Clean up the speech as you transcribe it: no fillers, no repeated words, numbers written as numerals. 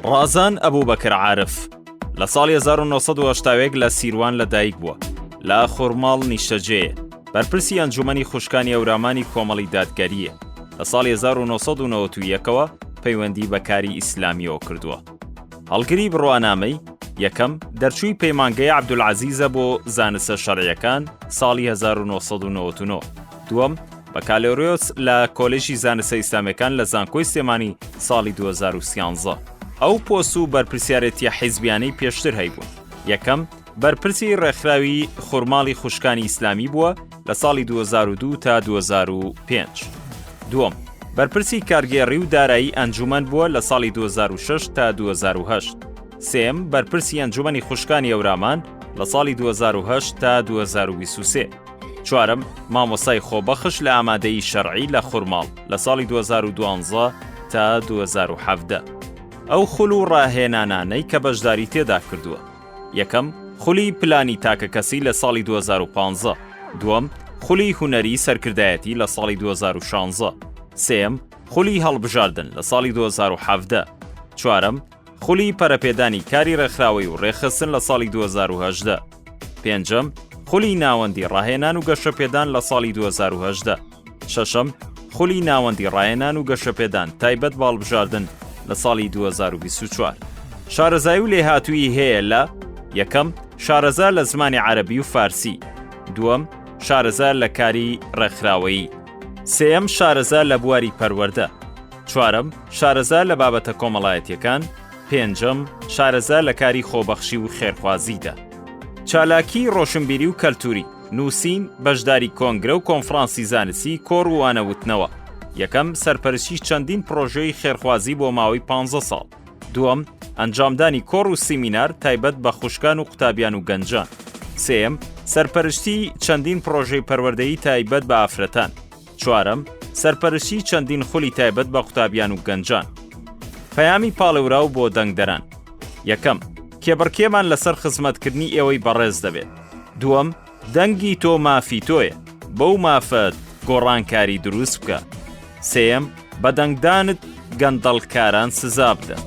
ڕازان ئەبووبەکر عارف لە ساڵی 1970 لە سیروان لەدایک بووە، لە خورماڵ نیشتەجێیە، بەرپرسی ئەنجومەنی خوشکانی ئەورامانی کۆمەڵی دادگەریە. لە ساڵی 1991ەوە پەیوەندی بە کاری ئیسلامیەوە کردووە. هەڵگری بڕوانامەی یەکەم دەرچووی پەیمانگەی عەبدولعەزیزە بۆ زانستە شەرعیەکان ساڵی 1999. دووەم بەکالۆریۆس لە کۆلێژی زانستە ئیسلامیەکان لە زانکۆی سلێمانی ساڵی 2013. ئەو پۆست و بەرپرسیارەتیە حیزبیانەی پێشتر هەیبوون. یەکەم بەرپرسی ڕێکخراوی خورماڵی خوشکانی ئیسلامی بووە لە ساڵی 2002 تا 2005. دووەم بەرپرسی کارگێڕی و دارایی ئەنجومەن بووە لە ساڵی 2006 تا 2008. سێم بەرپرسی ئەنجومەنی خوشکانی ئەورامان لە ساڵی 2008 تا 2023. چوارم مامۆسای خۆبەخش لە ئامادەیی شەرعی لە خورماڵ لە ساڵی 2012 تا 2017. ئەو خول و ڕاهێنانانەی کە بەشداری تێدا کردووە. یەکەم خولی پلانی تاکە کەسی لە ساڵی 2015. دووەم خولی هونەری سەرکردایەتی لە ساڵی 2016. سێم خولی هەڵبژاردن لە ساڵی 2017. چوارم خولی پەرەپێدانی کاری ڕێکخراوەی و ڕێخستن لە ساڵی 2018. پێنجەم خولی ناوەندی ڕاهێنان و گەشەپێدان لە ساڵی 2018. شەشەم خولی ناوەندی ڕاهێنان و گەشەپێدان تایبەت باڵبژاردن لە ساڵی 2024. شارەزایی و لێهاتووی هەیە لە: یەکەم شارەزا لە زمانی عەرەبی و فارسی. دووەم شارەزا لە کاری ڕێکخراوەیی. سێم شارەزا لە بواری پەروەردە. چوارم شارەزا لە بابەتە کۆمەڵایەتیەکان. پێنجەم شارەزا لە کاری خۆبەخشی و خێرخوازیدا. چالاکی ڕۆشنبیری و کەلتوری، نووسین، بەشداری کۆنگرە و کۆنفرانسی زانستی، کۆڕ و وانەوتنەوە. یەکەم سەرپەرشتی چەندین پرۆژەی خێرخوازی بۆ ماوەی 15 ساڵ. دووەم ئەنجامدانی کۆڕ و سیمینار تایبەت بە خوشکان و قوتابیان و گەنجان. سێم سەرپەرشتی چەندین پرۆژەی پەروەردەیی تایبەت بە ئافرەتان. چوارم سەرپەرشتی چەندین خولی تایبەت بە قوتابیان و گەنجان. پەیامی پاڵێوراو بۆ دەنگدەران. یەکەم کێبڕکێمان لەسەر خزمەتکردنی ئێوەی بەڕێز دەبێت. دووەم دەنگی تۆ مافی تۆیە، بەو مافەت گۆڕانکاری دروست بکە. سێم بە دەنگدانت گەندەڵکاران سزا بدە.